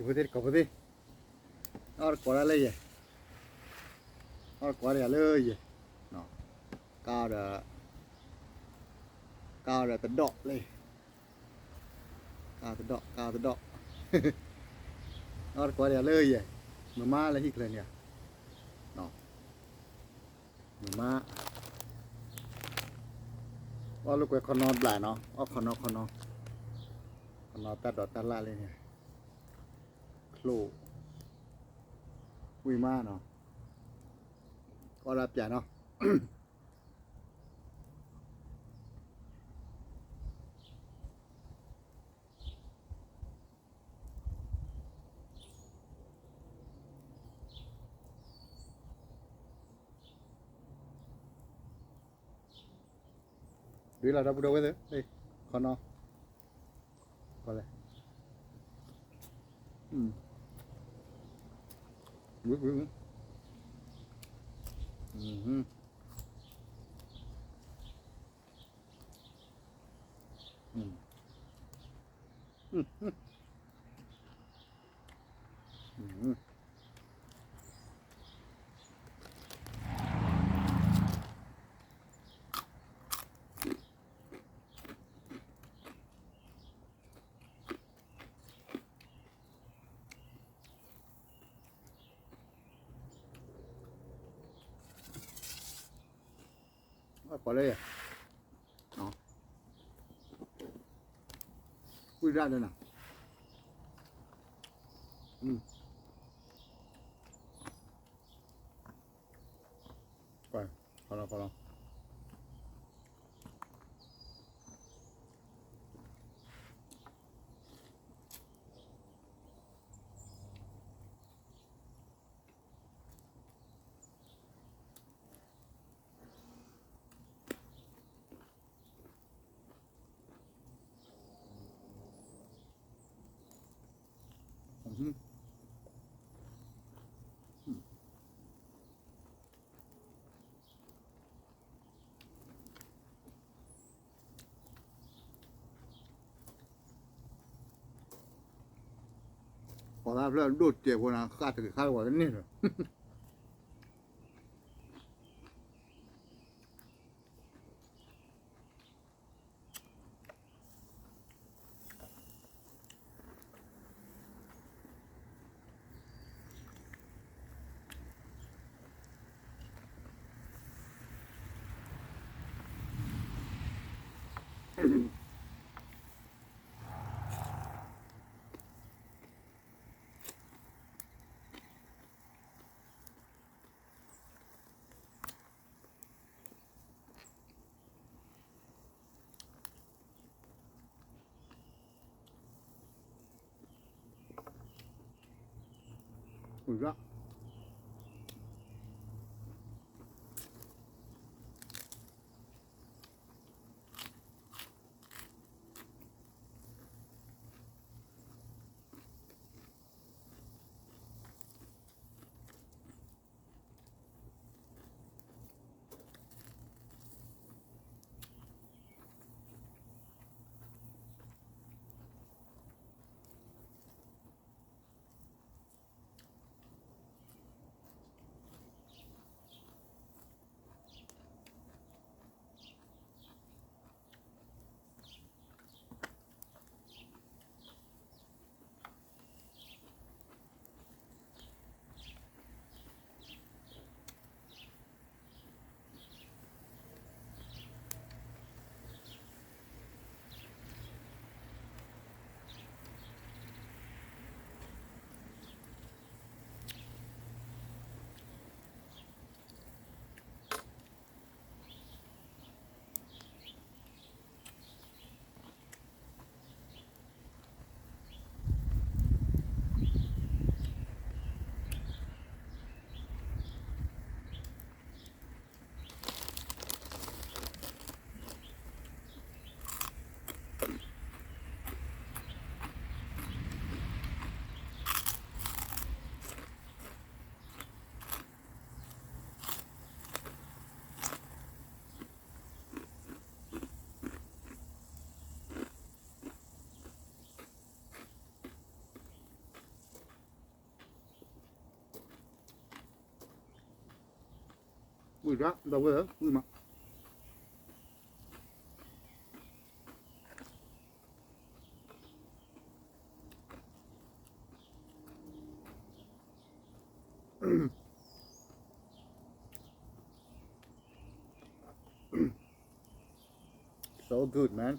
Tiputir kapati. Or kora le ye. Or kora le ye. No. Cao là tận đọ lên. Cao tận đọ. Or kora le ye. Mama là hik lên ya. No. Mama. Or lúc quay con non lại nó. Or con non. Con non ta đọt ta la lên ya. Klo. Ui ma nó. Có lạp chả nó. Đi là đâu đâu cái thế? Đây, con nó. Con này. Bước. Có đây à? Đó. Ui ra đây nào. Coi, con nó. Có ra là đột trẻ của nó khát thì khát quá cái này rồi. Ui ra. ra đâu về ui mà so good man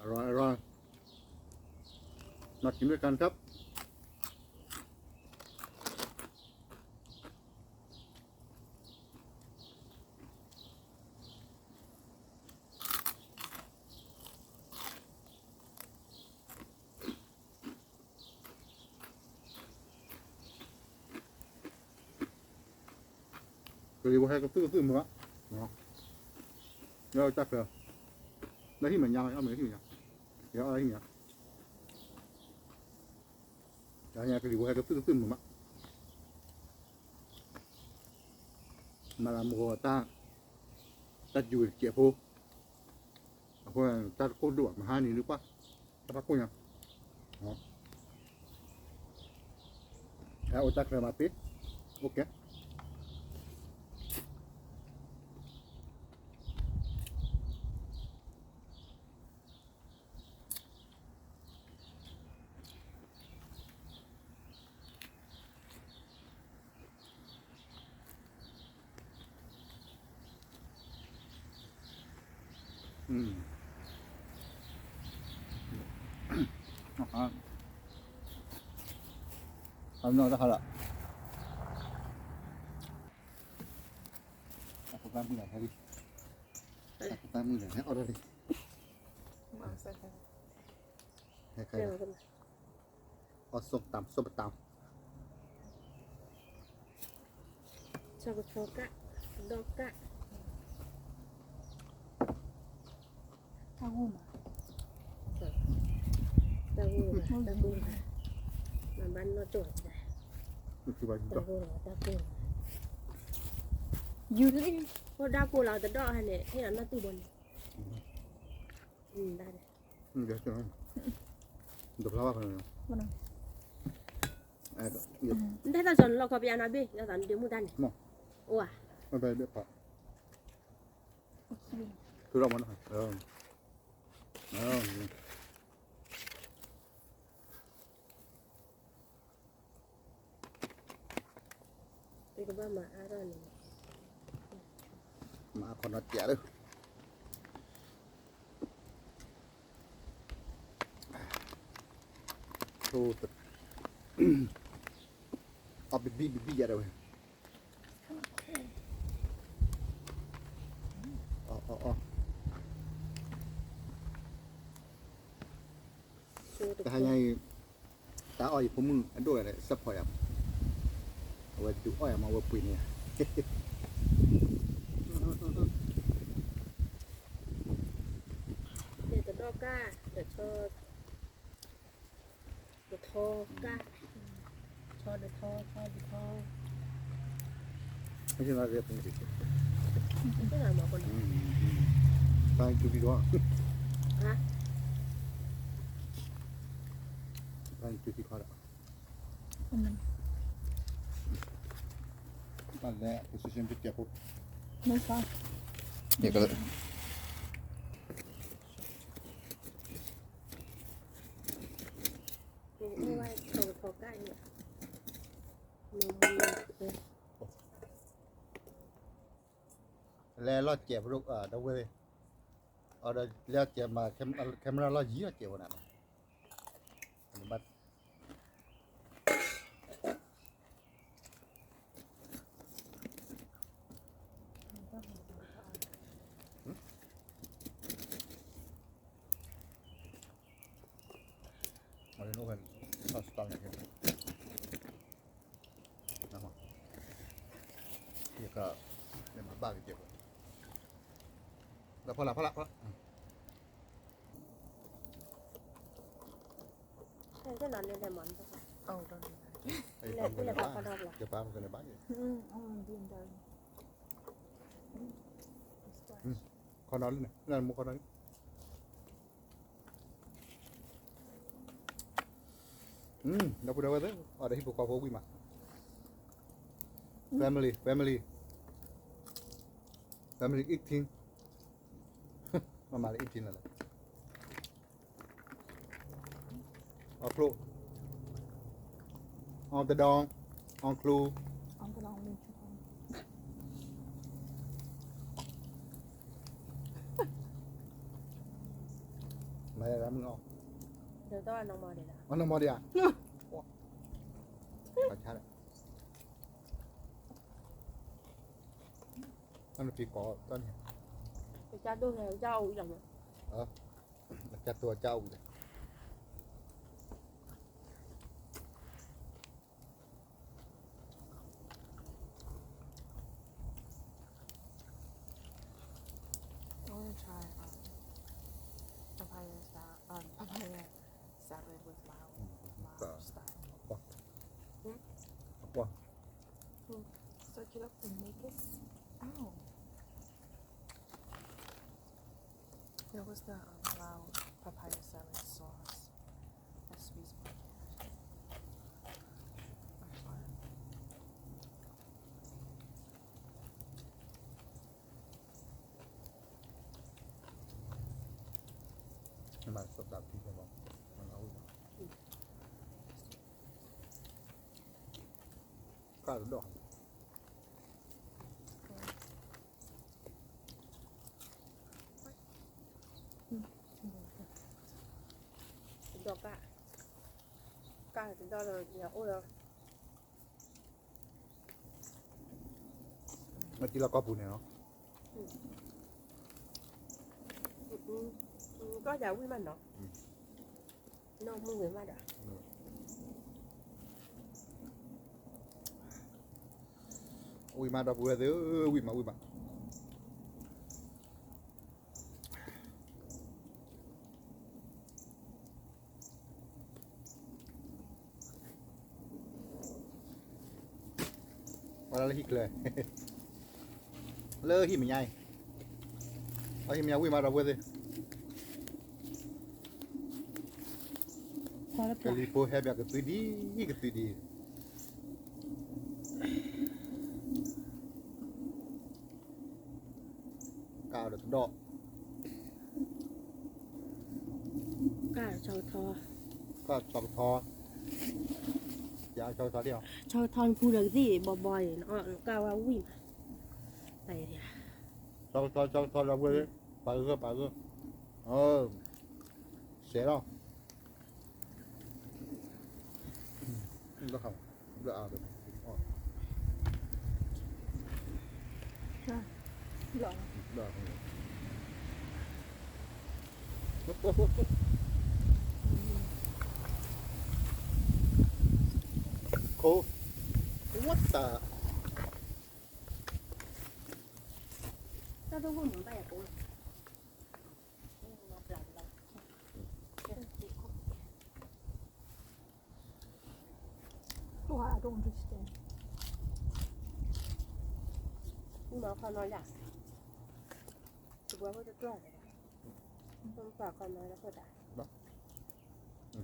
อร่อยมากินด้วยกันครับ그리고 해가 뜨거 뭐야? 야, 딱 그. 나 힘은 양, 야, 뭐 힘이야? 야, 힘이야. 야, 그리고 해가 뜨거 뭐야? mà là mùa ta dùi chè phố, ta cô đuổi mà hai nữa quá, ta bắt cô nhá. Đó, ta phải mà biết, ok. Hôm nay đã hả? Aku tamu lah hari. Aku tamu lah, nak order ni. Masa kan. Hai. Ở sốt tằm. Choka, doka. Tahu mà. Tahu mà ban nó trộn ra. Itu baju. Tahu. You really? Có đa cô là tận đó hay này, hay là nó từ bồn. Đây. Enggak tu. Untuk lawak kan. Mana? Ada. Ya. Đây là dọn lọc vào nhà bê, là dọn điểm một đàn này. Mau. Ủa. Apa dia pak? Okay. Tu dah mana? Đây có ba mà á rồi này. Mà còn nó chẻ đâu. Thôi. Bibi ya đâu. Ta hanya ta oi pun ando ada support ya. Awak tu oi mau apa ni? Để tận đó ca, để cho được thô ca. Cho được thô. Cái gì là việc gì? Cái nào mà còn Thank you video. hả? Thank you video. Mana? Bạn lẽ position bị kẹp không? Mới có. Để cái Không ai thô ca như vậy. lẽ lo chẹp lúc ở đâu về? Ở đây lẽ chẹp mà camera lo dí là chẹp nào? Bắt ป้าไปเก็บแล้วพอละ ใช่ก็นอนในแต่หมอนก็ค่ะ Oh, don't do that. ไอ้ป้ามันในบ้านเดี๋ยวป้ามันในบ้านอยู่ Oh, being done. It's done. ขอนอนเลยนั่นมุกขอนอนเราพูดว่าada hipo kau hobi mak family eating mama eating lah Pro on the dong on clue I'm gonna only check on. ไม่ได้แล้วมึงออก เดี๋ยวต้องเอาน้องมอเดี๋ยวนะ อ๋อน้องมอดีอ่ะขอชาเลยนั่นปีกอต้นเนี่ย ไปจ้าดูแถวเจ้าอย่างเงี้ย จัดตัวเจ้าเลย I wanna try papaya salad with mild style. ว่า Search it up and make it. Oh. There was the mild papaya salad sauce at Sweet's Market. I'm sorry. มาสดแบบที่จะบอกมันเอาก้าวดอก ดอกก้าถึงดอกเลยเนี่ยโอ้ย เมื่อกี้เราก็ปูเนี่ยเนาะ ก็อย่าวิ่งมันเนาะน้องมึงเหมือนมันอ่ะ อุ้ยมาดอกบัวเด้ออุ้ยมาวันละหิกเลย เลอะหิมใหญ่เอาหิมใหญ่อุ้ยมาดอกบัวเด้อ Qual é a Kali po heb ik het tudi. Cao được độ. ก้าชาวทอ ก็สองทอ ยาวชอยทอเดียว ชาวทอนพูดอะไรสิบ่อยๆเนาะก้าว่าวิ่งไปเนี่ย ชอยเราเว้ยไปเออเสียแล้วแล้วเขาเลือกเอาเลยอ๋อ Lọ. เลือกเอาเลยโค้วัดตา เจ้าต้องพูดเหมือนไปอ่ะกูมาปรับเรา Oh, I don't understand. หมอเขานอนอยากถือว่าเขาจะกล้าเลยต้องฝากความน้อยแล้วก็ได้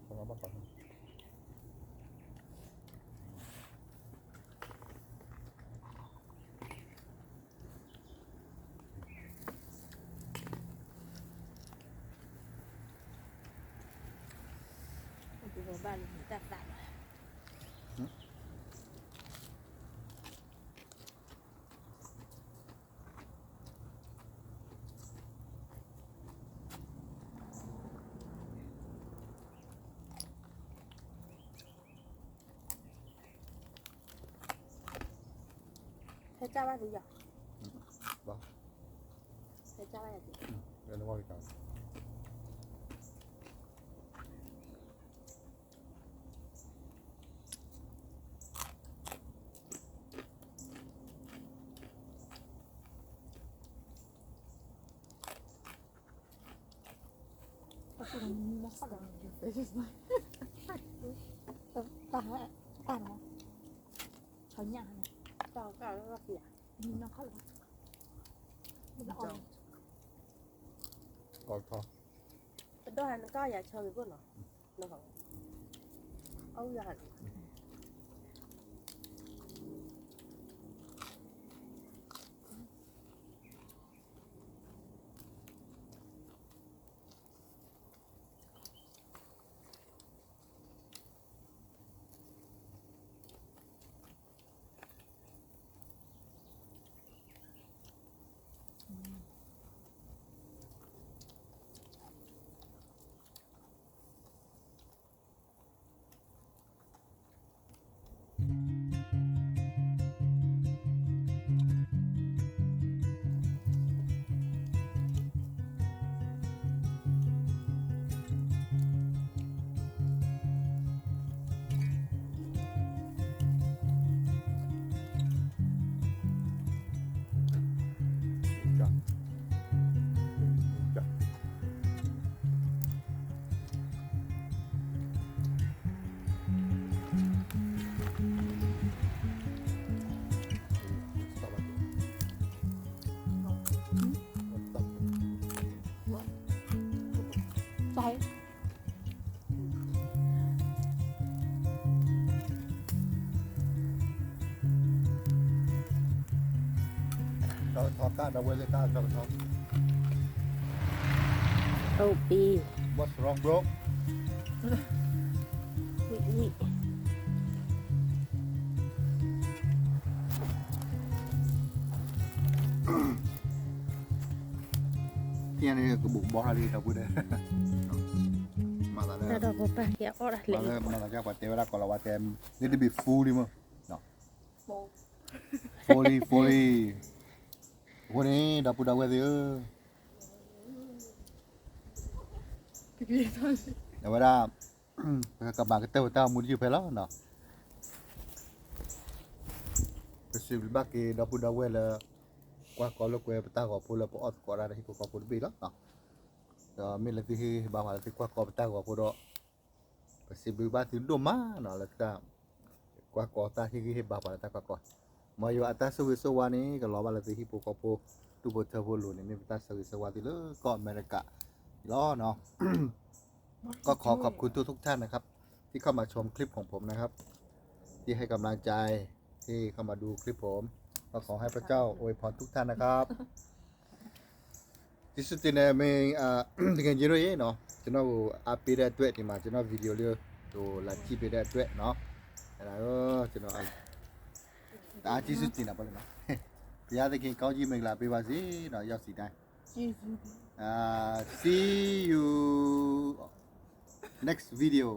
ของเราบ้างก่อน อยู่บ้านตัด ใช้เจ้าว่าหรือยัง บ้า ใช้เจ้าว่าอย่างไร เดี๋ยวนึกว่าอีกการ 좀 먹어라. It's like 따라 전혀 안 해. เจ้าก็แล้วก็เสีย 민나 칼로. 나 어. ออกทอ เป็นด้วยมันก็อย่าเชิญไปพูดเนาะนะครับเอาอย่าหัน จังจังสวัสดี 쌀. เราทอก้าเราเวลก้าเราทอ เอาปี What's wrong bro วิ ที่นี่ก็บุกบอลอะไรเราพูดเลยมาแล้ว แต่เราพบปะแกออดเลย มาแล้วจากประเทศเวลาก่อนเราว่าแต่นี่จะบีฟูดิมั้งเนาะ 뭐. ฟูนี่ดาปูดาวเวเดอร์ 그래서 แต่เวลากับบางก็เต้าเต้ามุดอยู่ไปแล้วเนาะก็สิบบักกี้ดาปูดาวเวลกว่าก่อนลูกเวปตาก่อพูดแล้วปอดก่อนอะไรที่กูก่อพูดบีแล้วเนาะก็มีอะไรที่บางอะไรที่กว่าก่อปตาก่อพูดก็สิบบักที่ดูมาเนาะแล้วก็กว่าก่อตาที่ที่บางอะไรตากว่าก่อมาอยู่อัตราสวิสวานี้ก็รออะไรที่ปูก่อพูดูบทเทอร์โบลูนี่มีอัตราสวิสวาที่เลยก่อนอเมริกาล้อเนาะ ก็ขอขอบคุณทุกท่านนะครับ ที่เข้ามาชมคลิปของผมนะครับ ที่ให้กำลังใจที่เข้ามาดูคลิปผมก็ขอให้พระเจ้าอวยพรทุกท่านนะครับที่สุดเนี่ยมีdengan jero ye noကျွန်တော်အပေးတဲ့အတွက်ဒီမှာကျွန်တော်ဗီဒီယိုလေးကိုလာကြည့်ပေးတဲ့အတွက်เนาะအဲ့ဒါတော့ကျွန်တော်ဒါကြည့်စုတင်တာပေါ့လေနော်ဘုရားသခင်ကောင်းကြီးမင်္ဂလာပေးပါစေเนาะရောက်စီတိုင်း Jesus. see you next video